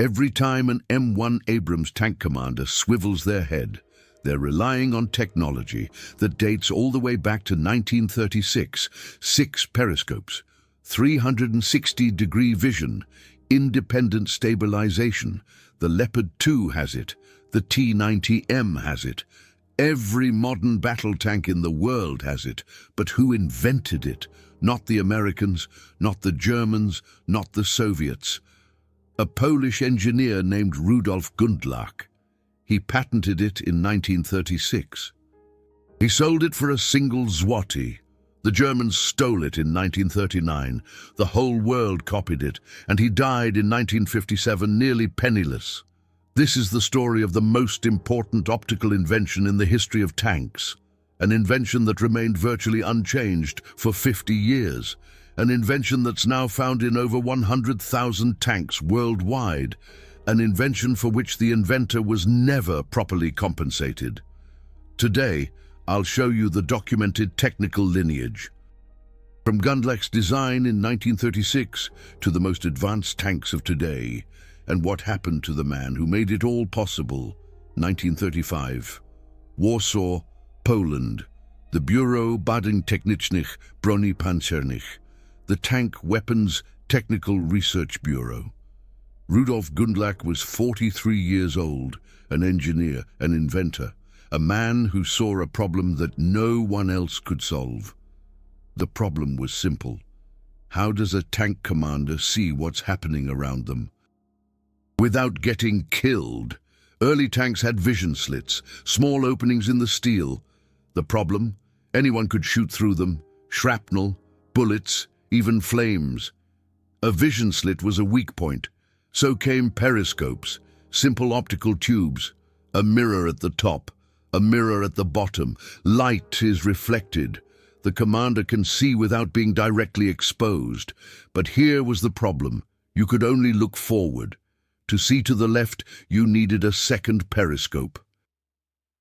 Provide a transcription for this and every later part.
Every time an M1 Abrams tank commander swivels their head, they're relying on technology that dates all the way back to 1936, 6 periscopes, 360-degree vision, independent stabilization. The Leopard 2 has it, the T-90M has it. Every modern battle tank in the world has it, but who invented it? Not the Americans, not the Germans, not the Soviets. A Polish engineer named Rudolf Gundlach. He patented it in 1936. He sold it for a single zloty. The Germans stole it in 1939. The whole world copied it, and he died in 1957 nearly penniless. This is the story of the most important optical invention in the history of tanks. An invention that remained virtually unchanged for 50 years. An invention that's now found in over 100,000 tanks worldwide. An invention for which the inventor was never properly compensated. Today, I'll show you the documented technical lineage. From Gundlach's design in 1936 to the most advanced tanks of today, and what happened to the man who made it all possible. 1935. Warsaw, Poland. The Bureau Badentechnicznych Broni Pancernych. The Tank Weapons Technical Research Bureau. Rudolf Gundlach was 43 years old, an engineer, an inventor, a man who saw a problem that no one else could solve. The problem was simple. How does a tank commander see what's happening around them without getting killed? Early tanks had vision slits, small openings in the steel. The problem? Anyone could shoot through them. Shrapnel, bullets, even flames. A vision slit was a weak point. So came periscopes, simple optical tubes, a mirror at the top, a mirror at the bottom. Light is reflected. The commander can see without being directly exposed. But here was the problem. You could only look forward. To see to the left, you needed a second periscope.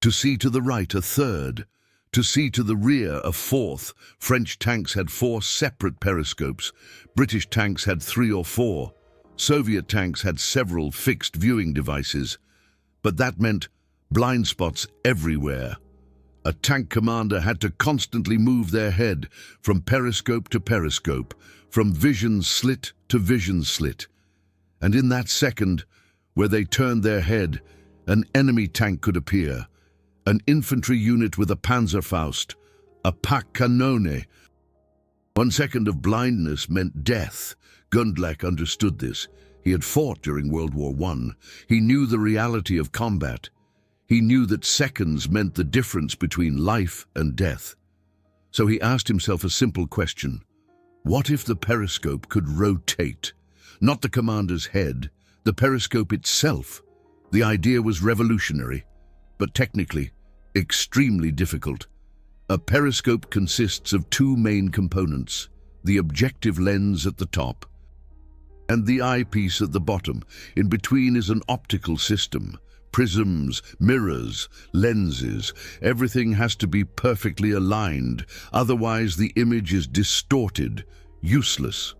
To see to the right, a third. To see to the rear, a fourth. French tanks had 4 separate periscopes. British tanks had 3 or 4. Soviet tanks had several fixed viewing devices. But that meant blind spots everywhere. A tank commander had to constantly move their head from periscope to periscope, from vision slit to vision slit. And in that second, where they turned their head, an enemy tank could appear. An infantry unit with a Panzerfaust, a Pack Cannone. 1 second of blindness meant death. Gundlach understood this. He had fought during World War I. He knew the reality of combat. He knew that seconds meant the difference between life and death. So he asked himself a simple question. What if the periscope could rotate? Not the commander's head, the periscope itself. The idea was revolutionary, but technically extremely difficult. A periscope consists of 2 main components, the objective lens at the top and the eyepiece at the bottom. In between is an optical system, prisms, mirrors, lenses. Everything has to be perfectly aligned, otherwise the image is distorted, useless.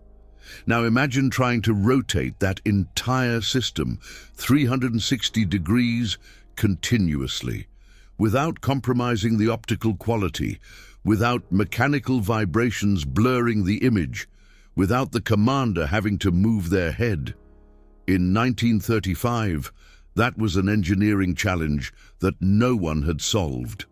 Now imagine trying to rotate that entire system 360 degrees continuously, without compromising the optical quality, without mechanical vibrations blurring the image, without the commander having to move their head. In 1935, that was an engineering challenge that no one had solved.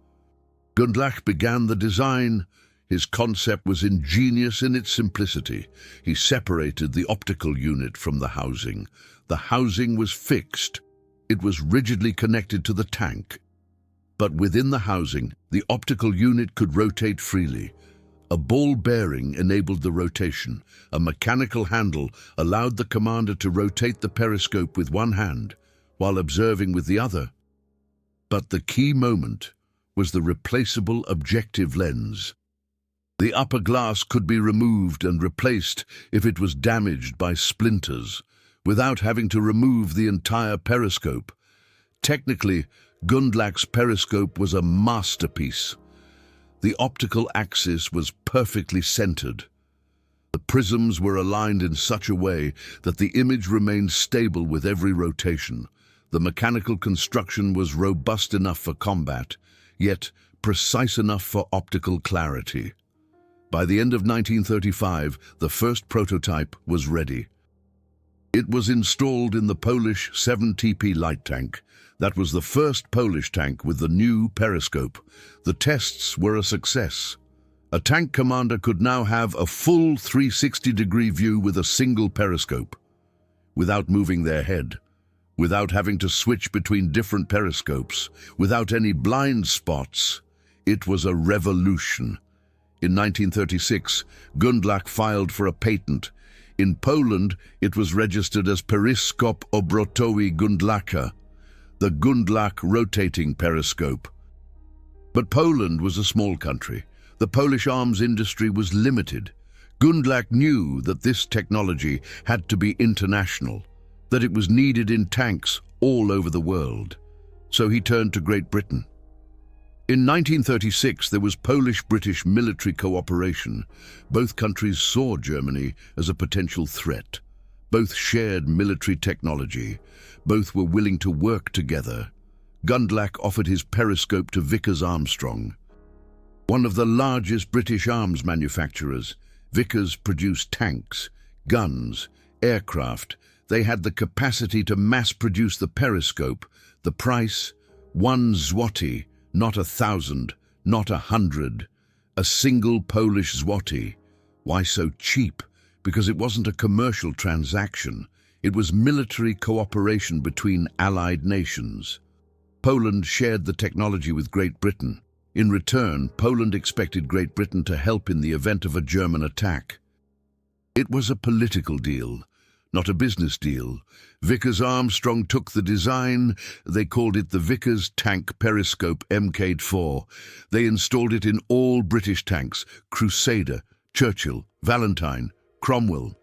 Gundlach began the design. His concept was ingenious in its simplicity. He separated the optical unit from the housing. The housing was fixed. It was rigidly connected to the tank. But within the housing, the optical unit could rotate freely. A ball bearing enabled the rotation. A mechanical handle allowed the commander to rotate the periscope with one hand, while observing with the other. But the key moment was the replaceable objective lens. The upper glass could be removed and replaced if it was damaged by splinters, without having to remove the entire periscope. Technically, Gundlach's periscope was a masterpiece. The optical axis was perfectly centered. The The prisms were aligned in such a way that the image remained stable with every rotation. The mechanical construction was robust enough for combat, yet precise enough for optical clarity. By the end of 1935, the first prototype was ready. It was installed in the Polish 7TP light tank. That was the first Polish tank with the new periscope. The tests were a success. A tank commander could now have a full 360-degree view with a single periscope, without moving their head, without having to switch between different periscopes, without any blind spots. It was a revolution. In 1936, Gundlach filed for a patent. In Poland, it was registered as Periscope obrotowy Gundlacha, the Gundlach rotating periscope. But Poland was a small country. The Polish arms industry was limited. Gundlach knew that this technology had to be international, that it was needed in tanks all over the world. So he turned to Great Britain. In 1936, there was Polish-British military cooperation. Both countries saw Germany as a potential threat. Both shared military technology. Both were willing to work together. Gundlach offered his periscope to Vickers Armstrong, one of the largest British arms manufacturers. Vickers produced tanks, guns, aircraft. They had the capacity to mass-produce the periscope. The price, 1 zloty. Not 1,000, not 100. A single Polish zloty. Why so cheap? Because it wasn't a commercial transaction. It was military cooperation between allied nations. Poland shared the technology with Great Britain. In return, Poland expected Great Britain to help in the event of a German attack. It was a political deal, not a business deal. Vickers Armstrong took the design. They called it the Vickers Tank Periscope MK4. They installed it in all British tanks: Crusader, Churchill, Valentine, Cromwell.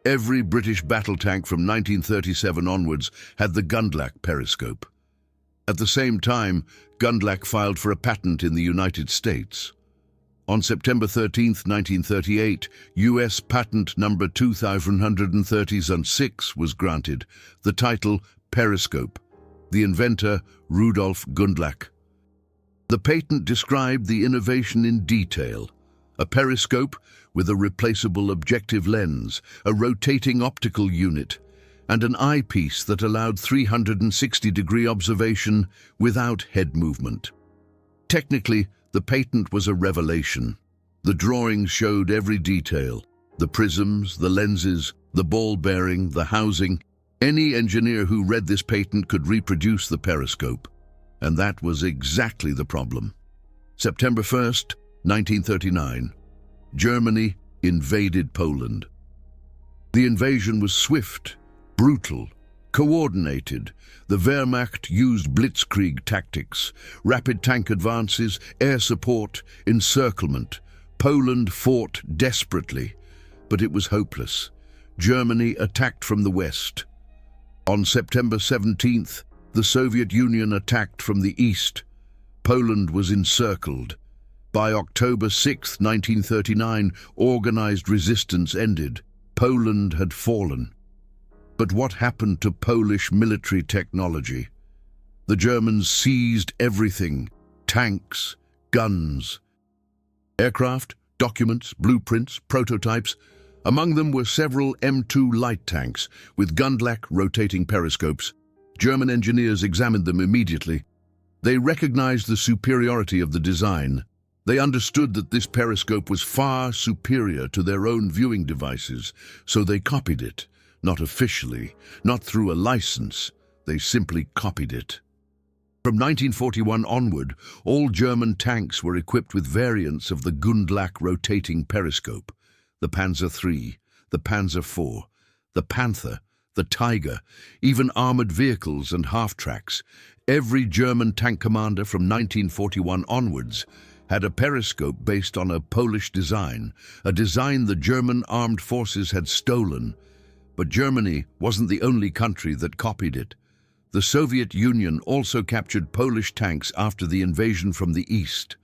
Every British battle tank from 1937 onwards had the Gundlach periscope. At the same time, Gundlach filed for a patent in the United States. On September 13, 1938, U.S. Patent number 2136 was granted, the title Periscope, the inventor Rudolf Gundlach. The patent described the innovation in detail: a periscope with a replaceable objective lens, a rotating optical unit, and an eyepiece that allowed 360-degree observation without head movement. Technically, the patent was a revelation. The drawings showed every detail: the prisms, the lenses, the ball bearing, the housing. Any engineer who read this patent could reproduce the periscope. And that was exactly the problem. September 1st, 1939. Germany invaded Poland. The invasion was swift, brutal, coordinated. The Wehrmacht used blitzkrieg tactics, rapid tank advances, air support, encirclement. Poland fought desperately, but it was hopeless. Germany attacked from the west. On September 17th, the Soviet Union attacked from the east. Poland was encircled. By October 6, 1939, organized resistance ended. Poland had fallen. But what happened to Polish military technology? The Germans seized everything: tanks, guns, aircraft, documents, blueprints, prototypes. Among them were several M2 light tanks with Gundlach rotating periscopes. German engineers examined them immediately. They recognized the superiority of the design. They understood that this periscope was far superior to their own viewing devices, so they copied it. Not officially, not through a license. They simply copied it. From 1941 onward, all German tanks were equipped with variants of the Gundlach rotating periscope: the Panzer III, the Panzer IV, the Panther, the Tiger, even armored vehicles and half-tracks. Every German tank commander from 1941 onwards had a periscope based on a Polish design, a design the German armed forces had stolen. But Germany wasn't the only country that copied it. The Soviet Union also captured Polish tanks after the invasion from the east.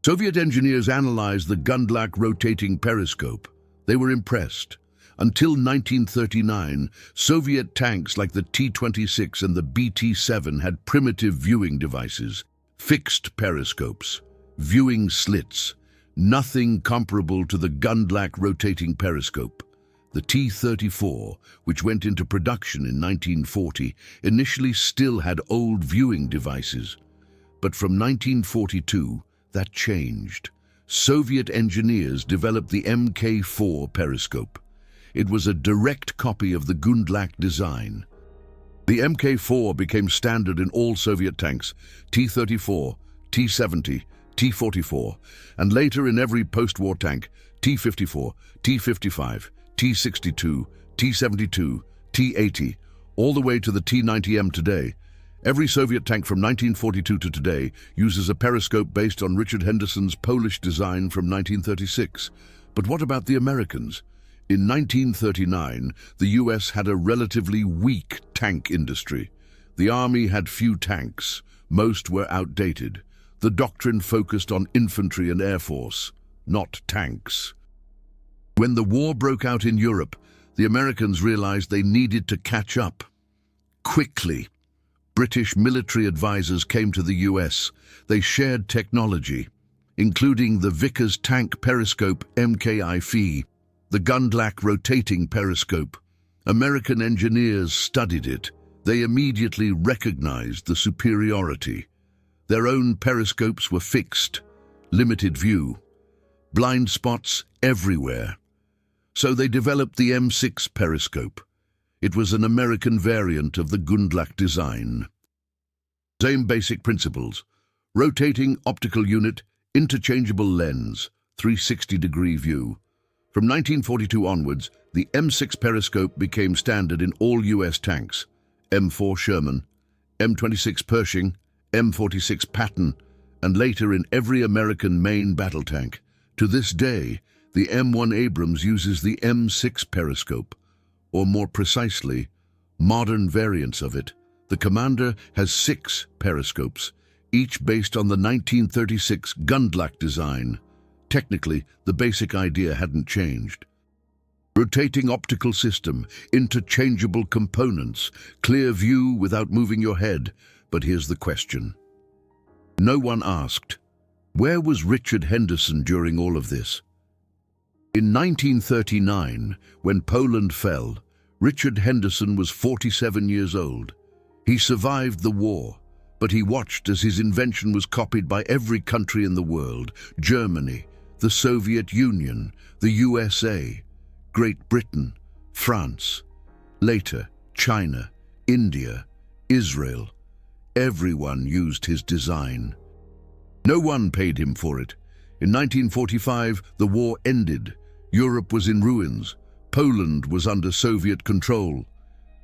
Soviet engineers analyzed the Gundlach rotating periscope. They were impressed. Until 1939, Soviet tanks like the T-26 and the BT-7 had primitive viewing devices, fixed periscopes, viewing slits, nothing comparable to the Gundlach rotating periscope. The T-34, which went into production in 1940, initially still had old viewing devices. But from 1942, that changed. Soviet engineers developed the Mk4 periscope. It was a direct copy of the Gundlach design. The Mk4 became standard in all Soviet tanks, T-34, T-70, T-44, and later in every post-war tank, T-54, T-55, T-62, T-72, T-80, all the way to the T-90M today. Every Soviet tank from 1942 to today uses a periscope based on Richard Henderson's Polish design from 1936. But what about the Americans? In 1939, the US had a relatively weak tank industry. The Army had few tanks. Most were outdated. The doctrine focused on infantry and air force, not tanks. When the war broke out in Europe, the Americans realized they needed to catch up. Quickly, British military advisors came to the US. They shared technology, including the Vickers tank periscope MKIF, the Gundlach rotating periscope. American engineers studied it. They immediately recognized the superiority. Their own periscopes were fixed, limited view, blind spots everywhere. So they developed the M6 periscope. It was an American variant of the Gundlach design. Same basic principles: rotating optical unit, interchangeable lens, 360-degree view. From 1942 onwards, the M6 periscope became standard in all US tanks: M4 Sherman, M26 Pershing, M46 Patton, and later in every American main battle tank. To this day, the M1 Abrams uses the M6 periscope, or more precisely, modern variants of it. The Commander has 6 periscopes, each based on the 1936 Gundlach design. Technically, the basic idea hadn't changed. Rotating optical system, interchangeable components, clear view without moving your head. But here's the question. No one asked, where was Richard Henderson during all of this? In 1939, when Poland fell, Richard Henderson was 47 years old. He survived the war, but he watched as his invention was copied by every country in the world: Germany, the Soviet Union, the USA, Great Britain, France, later China, India, Israel. Everyone used his design. No one paid him for it. In 1945, the war ended. Europe was in ruins. Poland was under Soviet control.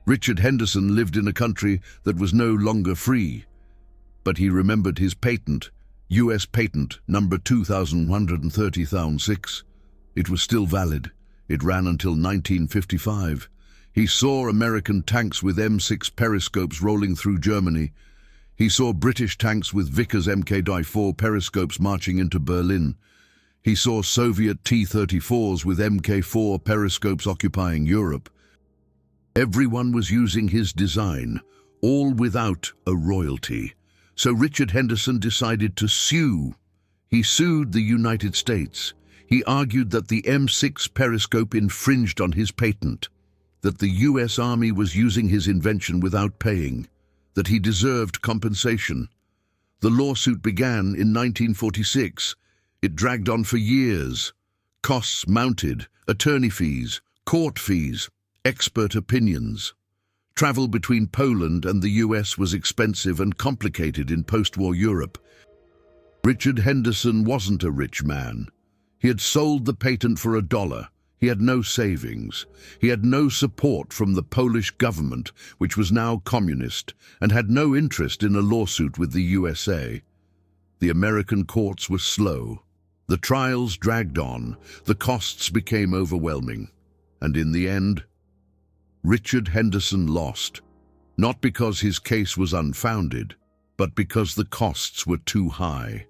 Richard Henderson lived in a country that was no longer free. But he remembered his patent, US patent number 2130,006. It was still valid. It ran until 1955. He saw American tanks with M6 periscopes rolling through Germany. He saw British tanks with Vickers Mk4 periscopes marching into Berlin. He saw Soviet T-34s with Mk4 periscopes occupying Europe. Everyone was using his design, all without a royalty. So Richard Henderson decided to sue. He sued the United States. He argued that the M6 periscope infringed on his patent, that the US Army was using his invention without paying, that he deserved compensation. The lawsuit began in 1946. It dragged on for years. Costs mounted, attorney fees, court fees, expert opinions. Travel between Poland and the US was expensive and complicated in post-war Europe. Richard Henderson wasn't a rich man. He had sold the patent for $1. He had no savings. He had no support from the Polish government, which was now communist, and had no interest in a lawsuit with the USA. The American courts were slow. The trials dragged on. The costs became overwhelming. And in the end, Richard Henderson lost, not because his case was unfounded, but because the costs were too high,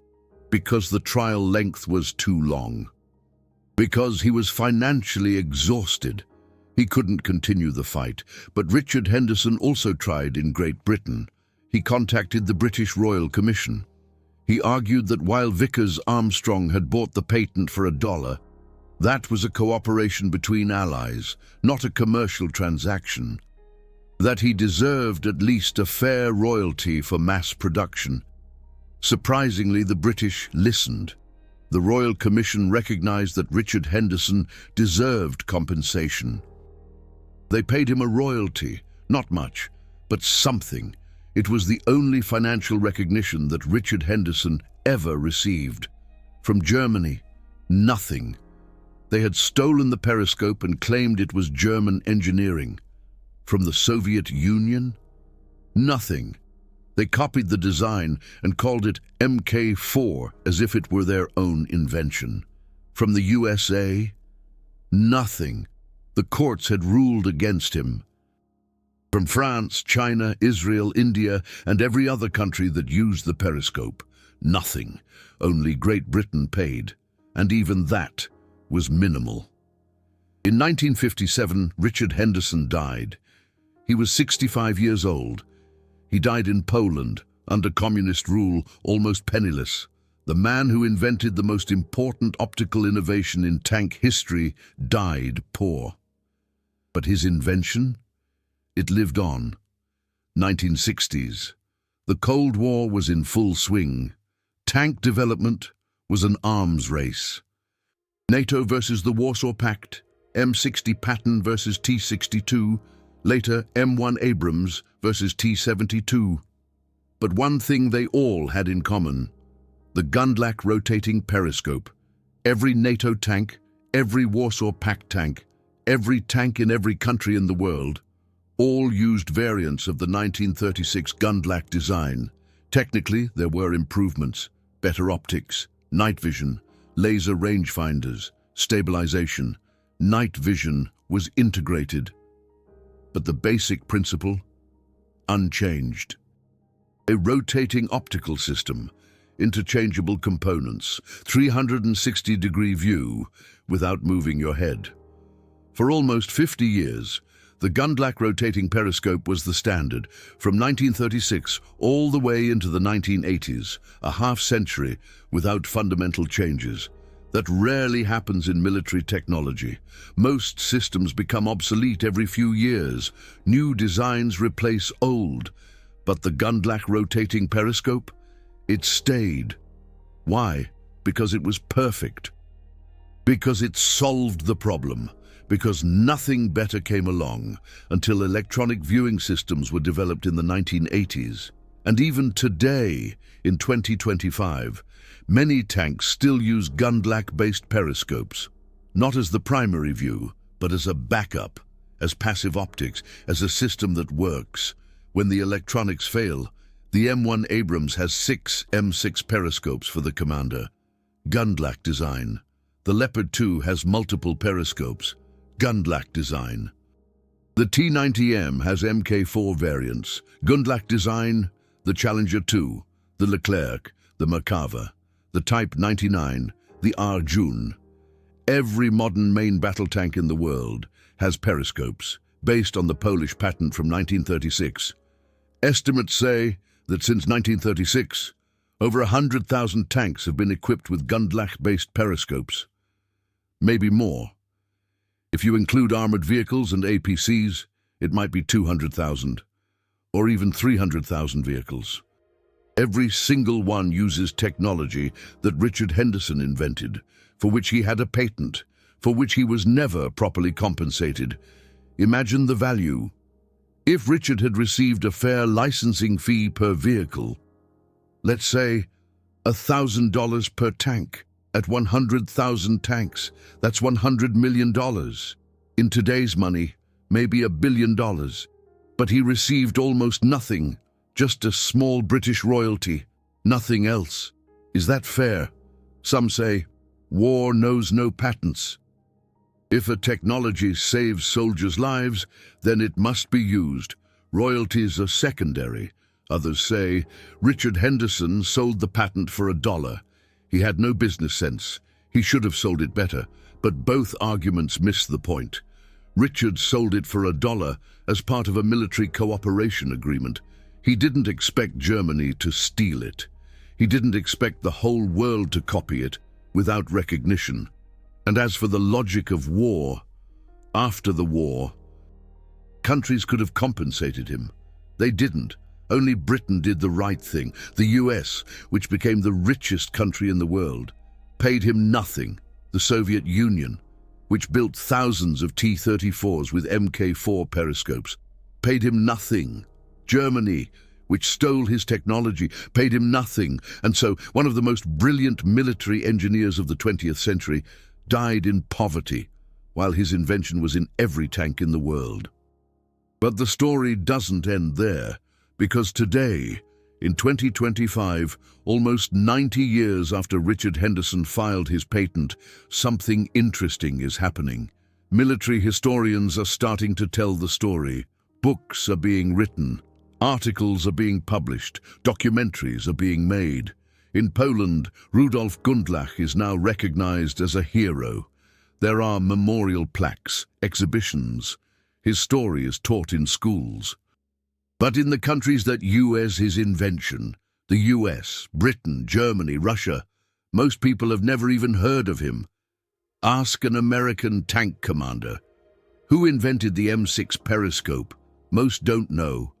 because the trial length was too long. Because he was financially exhausted. He couldn't continue the fight, but Richard Henderson also tried in Great Britain. He contacted the British Royal Commission. He argued that while Vickers Armstrong had bought the patent for $1, that was a cooperation between allies, not a commercial transaction. That he deserved at least a fair royalty for mass production. Surprisingly, the British listened. The Royal Commission recognized that Richard Henderson deserved compensation. They paid him a royalty, not much, but something. It was the only financial recognition that Richard Henderson ever received. From Germany, nothing. They had stolen the periscope and claimed it was German engineering. From the Soviet Union, nothing. They copied the design and called it Mk4 as if it were their own invention. From the USA, nothing. The courts had ruled against him. From France, China, Israel, India, and every other country that used the periscope, nothing. Only Great Britain paid, and even that was minimal. In 1957, Richard Henderson died. He was 65 years old. He died in Poland, under communist rule, almost penniless. The man who invented the most important optical innovation in tank history died poor. But his invention? It lived on. 1960s. The Cold War was in full swing. Tank development was an arms race. NATO versus the Warsaw Pact, M60 Patton versus T-62, later M1 Abrams versus T-72. But one thing they all had in common: the Gundlach rotating periscope. Every NATO tank, every Warsaw Pact tank, every tank in every country in the world, all used variants of the 1936 Gundlach design. Technically, there were improvements: better optics, night vision, laser rangefinders, stabilization. Night vision was integrated. But the basic principle? Unchanged. A rotating optical system, interchangeable components, 360-degree view without moving your head. For almost 50 years, the Gundlach rotating periscope was the standard, from 1936 all the way into the 1980s, a half-century without fundamental changes. That rarely happens in military technology. Most systems become obsolete every few years. New designs replace old. But the Gundlach rotating periscope? It stayed. Why? Because it was perfect. Because it solved the problem. Because nothing better came along until electronic viewing systems were developed in the 1980s. And even today, in 2025, many tanks still use Gundlach-based periscopes, not as the primary view, but as a backup, as passive optics, as a system that works. When the electronics fail, the M1 Abrams has 6 M6 periscopes for the commander. Gundlach design. The Leopard 2 has multiple periscopes. Gundlach design. The T-90M has Mk4 variants. Gundlach design. The Challenger 2, the Leclerc, the Merkava, the Type 99, the Arjun. Every modern main battle tank in the world has periscopes, based on the Polish patent from 1936. Estimates say that since 1936, over 100,000 tanks have been equipped with Gundlach-based periscopes. Maybe more. If you include armored vehicles and APCs, it might be 200,000. Or even 300,000 vehicles. Every single one uses technology that Richard Henderson invented, for which he had a patent, for which he was never properly compensated. Imagine the value. If Richard had received a fair licensing fee per vehicle, let's say $1,000 per tank, at 100,000 tanks, that's $100 million. In today's money, maybe $1 billion. But he received almost nothing, just a small British royalty, nothing else. Is that fair? Some say, war knows no patents. If a technology saves soldiers' lives, then it must be used. Royalties are secondary. Others say, Richard Henderson sold the patent for $1. He had no business sense. He should have sold it better. But both arguments miss the point. Richard sold it for $1 as part of a military cooperation agreement. He didn't expect Germany to steal it. He didn't expect the whole world to copy it without recognition. And as for the logic of war, after the war, countries could have compensated him. They didn't. Only Britain did the right thing. The US, which became the richest country in the world, paid him nothing. The Soviet Union, which built thousands of T-34s with Mk4 periscopes, paid him nothing. Germany, which stole his technology, paid him nothing. And so one of the most brilliant military engineers of the 20th century died in poverty, while his invention was in every tank in the world. But the story doesn't end there, because today, in 2025, almost 90 years after Richard Henderson filed his patent, something interesting is happening. Military historians are starting to tell the story. Books are being written, articles are being published, documentaries are being made. In Poland, Rudolf Gundlach is now recognized as a hero. There are memorial plaques, exhibitions. His story is taught in schools. But in the countries that use his invention, the US, Britain, Germany, Russia, most people have never even heard of him. Ask an American tank commander. Who invented the M6 periscope? Most don't know.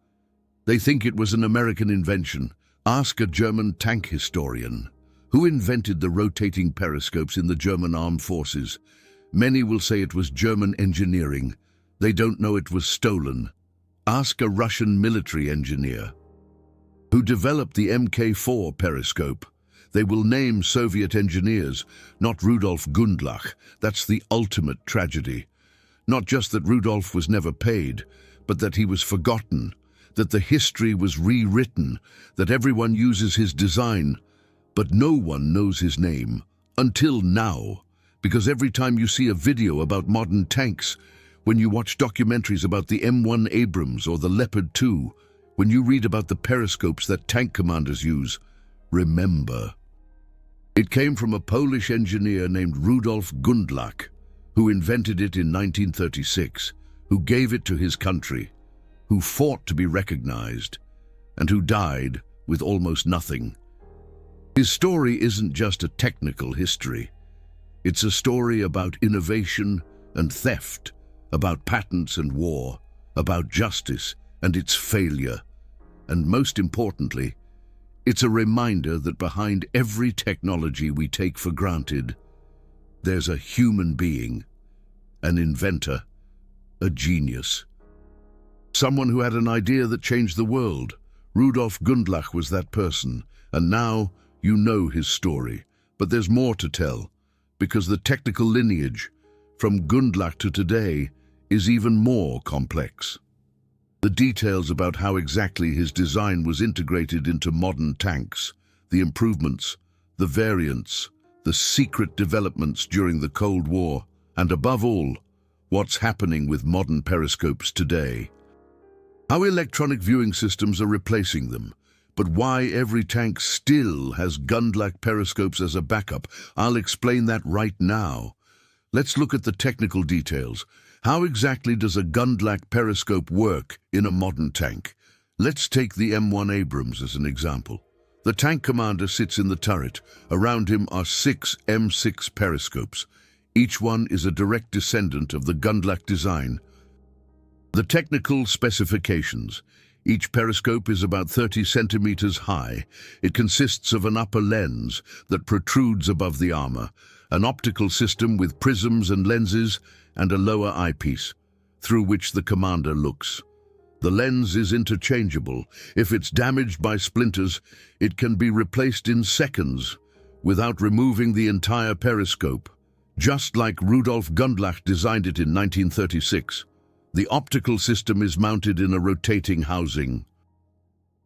They think it was an American invention. Ask a German tank historian. Who invented the rotating periscopes in the German armed forces? Many will say it was German engineering. They don't know it was stolen. Ask a Russian military engineer. Who developed the Mk4 periscope? They will name Soviet engineers, not Rudolf Gundlach. That's the ultimate tragedy. Not just that Rudolf was never paid, but that he was forgotten, that the history was rewritten, that everyone uses his design, but no one knows his name, until now. Because every time you see a video about modern tanks, when you watch documentaries about the M1 Abrams or the Leopard 2, when you read about the periscopes that tank commanders use, remember. It came from a Polish engineer named Rudolf Gundlach, who invented it in 1936, who gave it to his country, who fought to be recognized, and who died with almost nothing. His story isn't just a technical history. It's a story about innovation and theft, about patents and war, about justice and its failure. And most importantly, it's a reminder that behind every technology we take for granted, there's a human being, an inventor, a genius. Someone who had an idea that changed the world. Rudolf Gundlach was that person, and now you know his story. But there's more to tell, because the technical lineage, from Gundlach to today, is even more complex. The details about how exactly his design was integrated into modern tanks, the improvements, the variants, the secret developments during the Cold War, and above all, what's happening with modern periscopes today. How electronic viewing systems are replacing them, but why every tank still has Gundlach periscopes as a backup. I'll explain that right now. Let's look at the technical details. How exactly does a Gundlach periscope work in a modern tank? Let's take the M1 Abrams as an example. The tank commander sits in the turret. Around him are 6 M6 periscopes. Each one is a direct descendant of the Gundlach design. The technical specifications. Each periscope is about 30 centimeters high. It consists of an upper lens that protrudes above the armor, an optical system with prisms and lenses, and a lower eyepiece, through which the commander looks. The lens is interchangeable. If it's damaged by splinters, it can be replaced in seconds without removing the entire periscope. Just like Rudolf Gundlach designed it in 1936, the optical system is mounted in a rotating housing.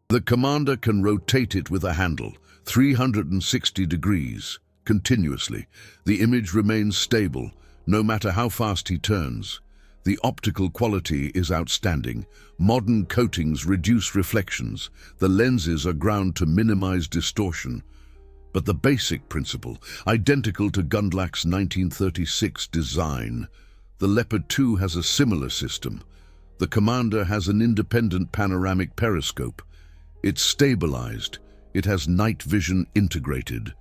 The commander can rotate it with a handle, 360 degrees, continuously. The image remains stable, no matter how fast he turns. The optical quality is outstanding. Modern coatings reduce reflections. The lenses are ground to minimize distortion. But the basic principle, identical to Gundlach's 1936 design. The Leopard 2 has a similar system. The Commander has an independent panoramic periscope. It's stabilized. It has night vision integrated.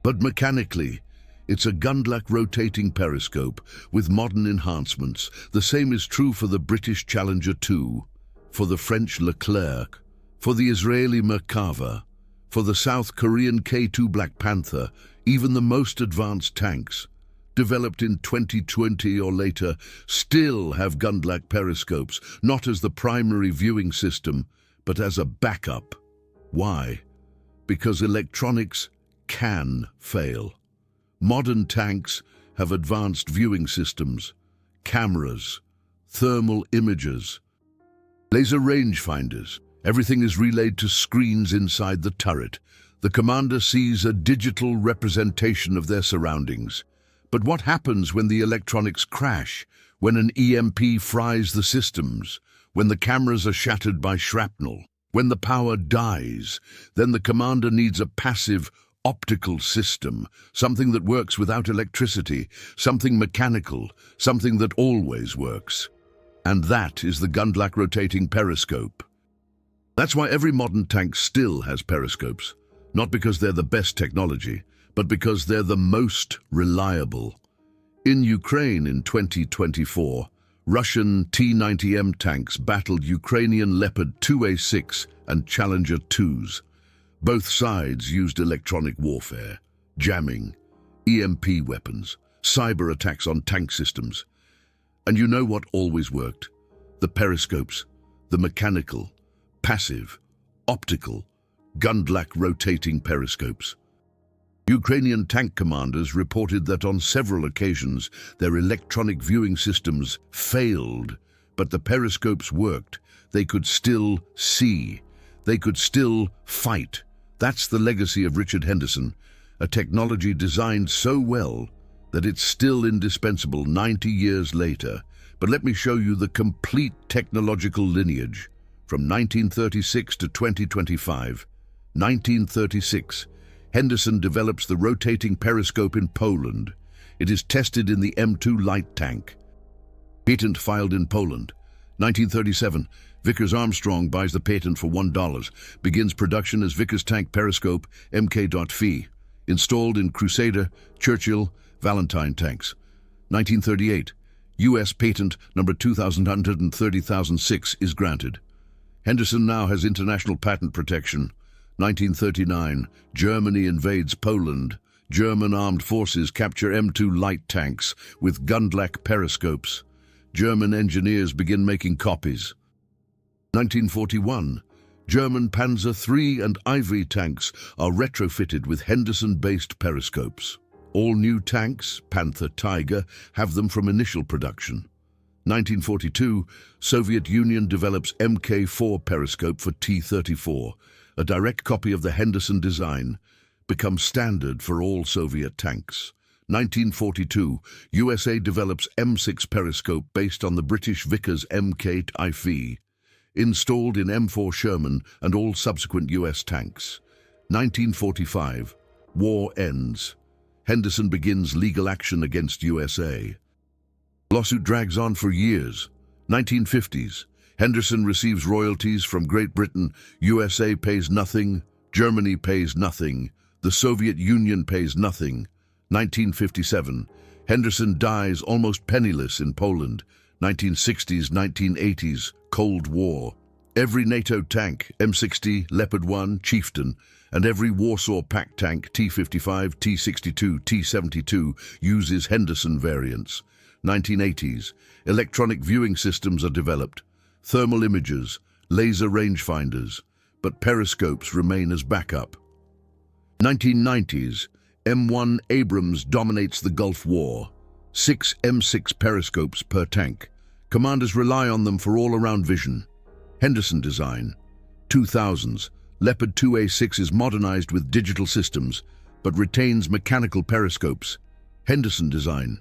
But mechanically, it's a Gundlach rotating periscope with modern enhancements. The same is true for the British Challenger 2, for the French Leclerc, for the Israeli Merkava, for the South Korean K2 Black Panther, even the most advanced tanks, developed in 2020 or later, still have Gundlach periscopes, not as the primary viewing system, but as a backup. Why? Because electronics can fail. Modern tanks have advanced viewing systems, cameras, thermal imagers, laser rangefinders. Everything is relayed to screens inside the turret. The Commander sees a digital representation of their surroundings. But what happens when the electronics crash, when an EMP fries the systems, when the cameras are shattered by shrapnel, when the power dies? Then the Commander needs a passive, optical system, something that works without electricity, something mechanical, something that always works. And that is the Gundlach rotating periscope. That's why every modern tank still has periscopes, not because they're the best technology, but because they're the most reliable. In Ukraine in 2024, Russian T-90M tanks battled Ukrainian Leopard 2A6 and Challenger 2s. Both sides used electronic warfare, jamming, EMP weapons, cyber attacks on tank systems. And you know what always worked? The periscopes, the mechanical, passive, optical, Gundlach rotating periscopes. Ukrainian tank commanders reported that on several occasions their electronic viewing systems failed, but the periscopes worked. They could still see. They could still fight. That's the legacy of Richard Henderson, a technology designed so well that it's still indispensable 90 years later. But let me show you the complete technological lineage from 1936 to 2025. 1936. Henderson develops the rotating periscope in Poland. It is tested in the M2 light tank. Patent filed in Poland. 1937. Vickers Armstrong buys the patent for $1. Begins production as Vickers tank periscope Mk.Phi. Installed in Crusader, Churchill, Valentine tanks. 1938. U.S. patent number 230006 is granted. Henderson now has international patent protection. 1939, Germany invades Poland. German armed forces capture M2 light tanks with Gundlach periscopes. German engineers begin making copies. 1941, German Panzer III and Ivory tanks are retrofitted with Henderson-based periscopes. All new tanks, Panther, Tiger, have them from initial production. 1942, Soviet Union develops Mk4 periscope for T-34. A direct copy of the Henderson design, becomes standard for all Soviet tanks. 1942, USA develops M6 periscope based on the British Vickers Mk.Phi, installed in M4 Sherman and all subsequent US tanks. 1945, war ends. Henderson begins legal action against USA. Lawsuit drags on for years. 1950s, Henderson receives royalties from Great Britain. USA pays nothing. Germany pays nothing. The Soviet Union pays nothing. 1957. Henderson dies almost penniless in Poland. 1960s, 1980s, Cold War. Every NATO tank, M60, Leopard 1, Chieftain, and every Warsaw Pact tank, T-55, T-62, T-72, uses Henderson variants. 1980s, electronic viewing systems are developed. Thermal imagers, laser rangefinders, but periscopes remain as backup. 1990s, M1 Abrams dominates the Gulf War. 6 M6 periscopes per tank. Commanders rely on them for all-around vision. Henderson design. 2000s, Leopard 2A6 is modernized with digital systems, but retains mechanical periscopes. Henderson design.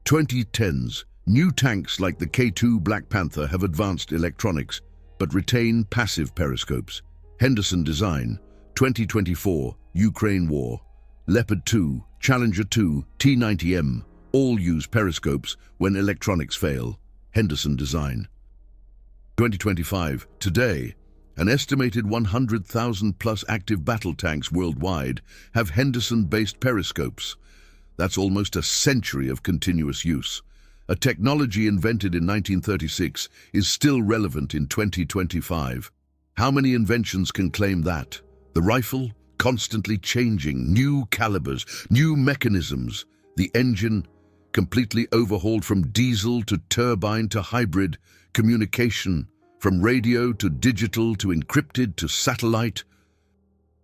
2010s, new tanks like the K2 Black Panther have advanced electronics, but retain passive periscopes. Henderson design. 2024, Ukraine War. Leopard 2, Challenger 2, T-90M, all use periscopes when electronics fail. Henderson design. 2025, today, an estimated 100,000 plus active battle tanks worldwide have Henderson-based periscopes. That's almost a century of continuous use. A technology invented in 1936 is still relevant in 2025. How many inventions can claim that? The rifle, constantly changing, new calibers, new mechanisms. The engine, completely overhauled from diesel to turbine to hybrid. Communication, from radio to digital to encrypted to satellite.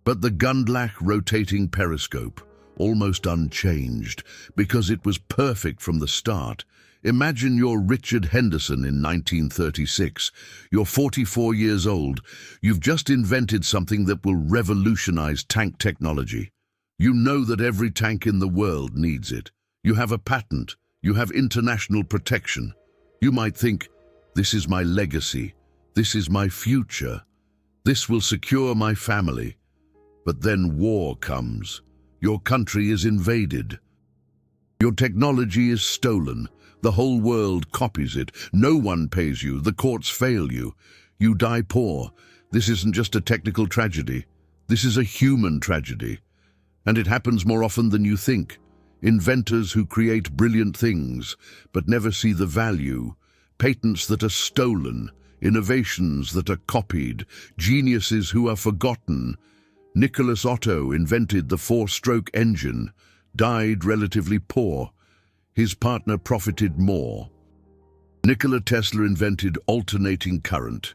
But the Gundlach rotating periscope, almost unchanged, because it was perfect from the start. Imagine you're Richard Henderson in 1936. You're 44 years old. You've just invented something that will revolutionize tank technology. You know that every tank in the world needs it. You have a patent. You have international protection. You might think, this is my legacy. This is my future. This will secure my family. But then war comes. Your country is invaded. Your technology is stolen. The whole world copies it. No one pays you. The courts fail you. You die poor. This isn't just a technical tragedy. This is a human tragedy. And it happens more often than you think. Inventors who create brilliant things, but never see the value. Patents that are stolen. Innovations that are copied. Geniuses who are forgotten. Nicholas Otto invented the four-stroke engine, died relatively poor. His partner profited more. Nikola Tesla invented alternating current,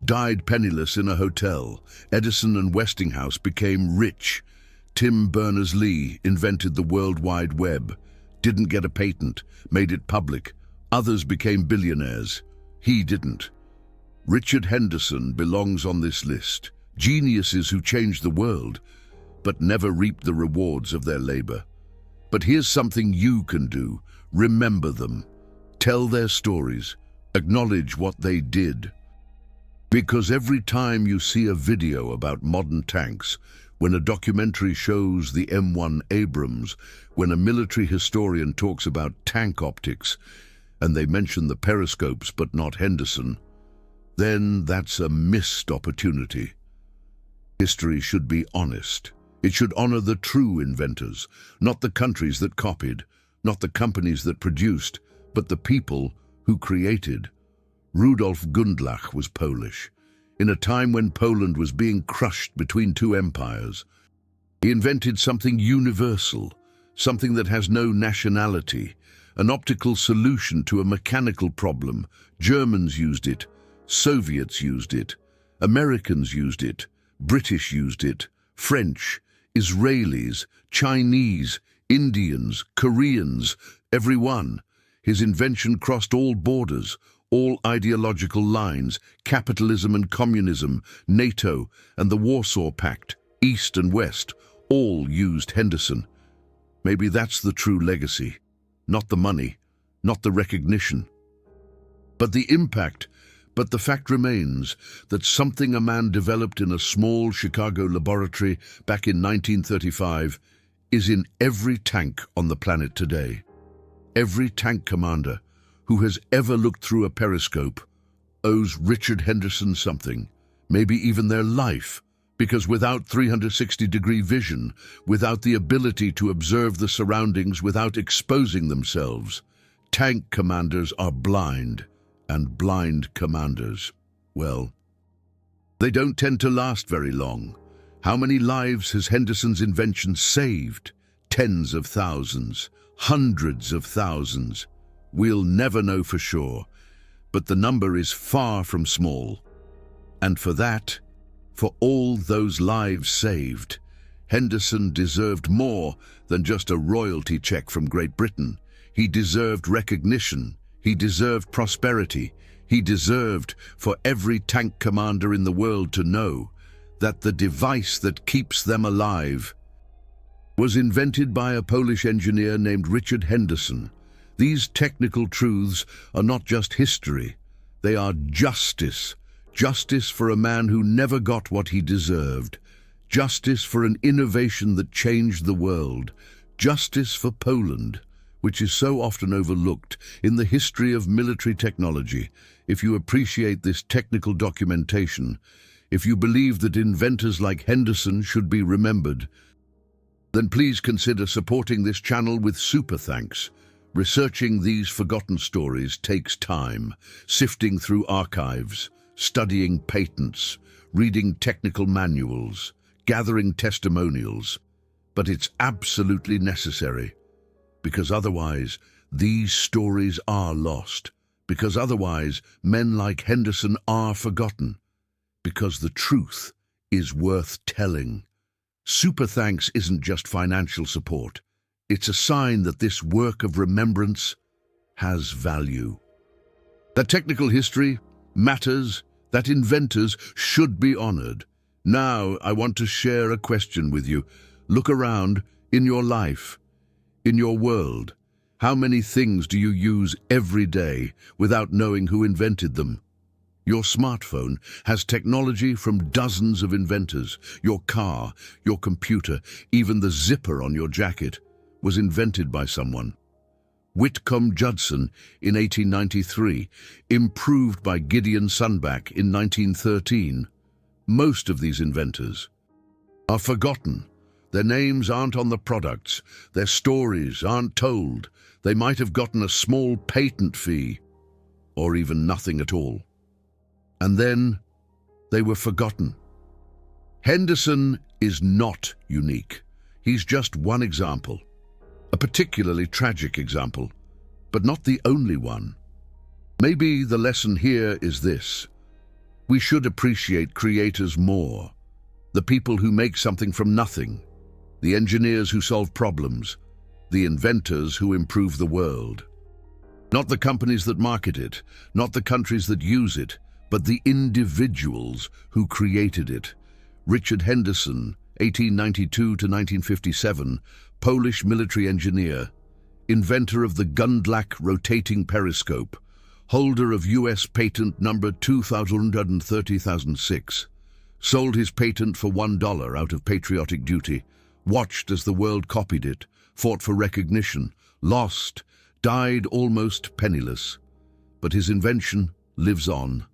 died penniless in a hotel. Edison and Westinghouse became rich. Tim Berners-Lee invented the World Wide Web, didn't get a patent, made it public. Others became billionaires. He didn't. Richard Henderson belongs on this list. Geniuses who changed the world, but never reaped the rewards of their labor. But here's something you can do. Remember them. Tell their stories. Acknowledge what they did. Because every time you see a video about modern tanks, when a documentary shows the M1 Abrams, when a military historian talks about tank optics, and they mention the periscopes but not Henderson, then that's a missed opportunity. History should be honest. It should honor the true inventors, not the countries that copied, not the companies that produced, but the people who created. Rudolf Gundlach was Polish. In a time when Poland was being crushed between two empires, he invented something universal, something that has no nationality, an optical solution to a mechanical problem. Germans used it, Soviets used it, Americans used it, British used it, French, Israelis, Chinese, Indians, Koreans, everyone. His invention crossed all borders, all ideological lines, capitalism and communism, NATO and the Warsaw Pact, East and West, all used Henderson. Maybe that's the true legacy. Not the money, not the recognition, but the impact. But the fact remains that something a man developed in a small Chicago laboratory back in 1935 is in every tank on the planet today. Every tank commander who has ever looked through a periscope owes Richard Henderson something, maybe even their life, because without 360-degree vision, without the ability to observe the surroundings without exposing themselves, tank commanders are blind. And blind commanders, well, they don't tend to last very long. How many lives has Henderson's invention saved? Tens of thousands, hundreds of thousands. We'll never know for sure, but the number is far from small. And for that, for all those lives saved, Henderson deserved more than just a royalty check from Great Britain. He deserved recognition. He deserved prosperity. He deserved for every tank commander in the world to know that the device that keeps them alive was invented by a Polish engineer named Richard Henderson. These technical truths are not just history, they are justice. Justice for a man who never got what he deserved. Justice for an innovation that changed the world. Justice for Poland, which is so often overlooked in the history of military technology. If you appreciate this technical documentation, if you believe that inventors like Henderson should be remembered, then please consider supporting this channel with super thanks. Researching these forgotten stories takes time, sifting through archives, studying patents, reading technical manuals, gathering testimonials, but it's absolutely necessary, because otherwise these stories are lost, because otherwise men like Henderson are forgotten, because the truth is worth telling. Super thanks isn't just financial support. It's a sign that this work of remembrance has value. That technical history matters, that inventors should be honored. Now, I want to share a question with you. Look around in your life, in your world. How many things do you use every day without knowing who invented them? Your smartphone has technology from dozens of inventors. Your car, your computer, even the zipper on your jacket was invented by someone. Whitcomb Judson in 1893, improved by Gideon Sunback in 1913. Most of these inventors are forgotten. Their names aren't on the products. Their stories aren't told. They might have gotten a small patent fee, or even nothing at all. And then they were forgotten. Henderson is not unique. He's just one example. A particularly tragic example, but not the only one. Maybe the lesson here is this: we should appreciate creators more. The people who make something from nothing, the engineers who solve problems, the inventors who improve the world. Not the companies that market it, not the countries that use it, but the individuals who created it. Richard Henderson, 1892 to 1957, Polish military engineer, inventor of the Gundlach rotating periscope, holder of US patent number 2006, sold his patent for $1 out of patriotic duty, watched as the world copied it, fought for recognition, lost, died almost penniless. But his invention lives on,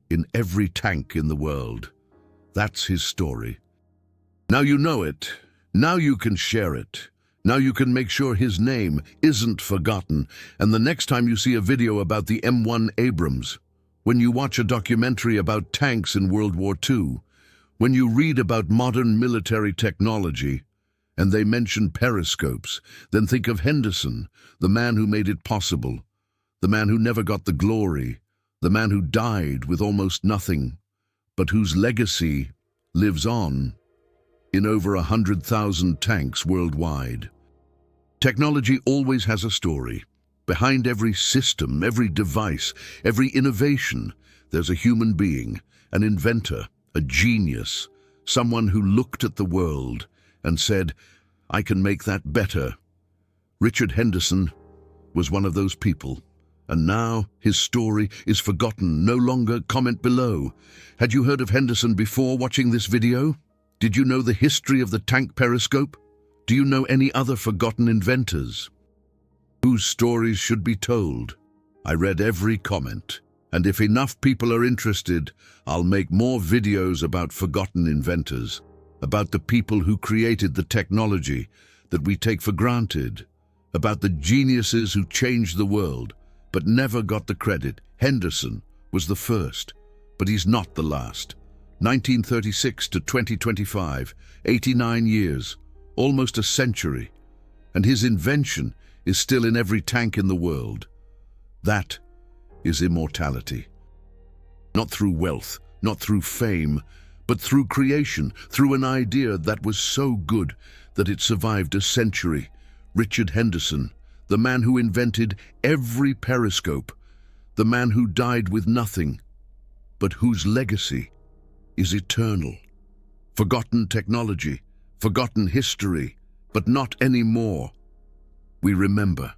in every tank in the world. That's his story. Now you know it. Now you can share it. Now you can make sure his name isn't forgotten. And the next time you see a video about the M1 Abrams, when you watch a documentary about tanks in World War II, when you read about modern military technology, and they mention periscopes, then think of Henderson, the man who made it possible, the man who never got the glory, the man who died with almost nothing, but whose legacy lives on in over 100,000 tanks worldwide. Technology always has a story. Behind every system, every device, every innovation, there's a human being, an inventor, a genius, someone who looked at the world and said, "I can make that better." Richard Henderson was one of those people. And now his story is forgotten, no longer. Comment below. Had you heard of Henderson before watching this video? Did you know the history of the tank periscope? Do you know any other forgotten inventors whose stories should be told? I read every comment, and if enough people are interested, I'll make more videos about forgotten inventors, about the people who created the technology that we take for granted, about the geniuses who changed the world but never got the credit. Henderson was the first, but he's not the last. 1936 to 2025, 89 years, almost a century, and his invention is still in every tank in the world. That is immortality. Not through wealth, not through fame, but through creation, through an idea that was so good that it survived a century. Richard Henderson, the man who invented every periscope, the man who died with nothing, but whose legacy is eternal. Forgotten technology, forgotten history, but not anymore. We remember.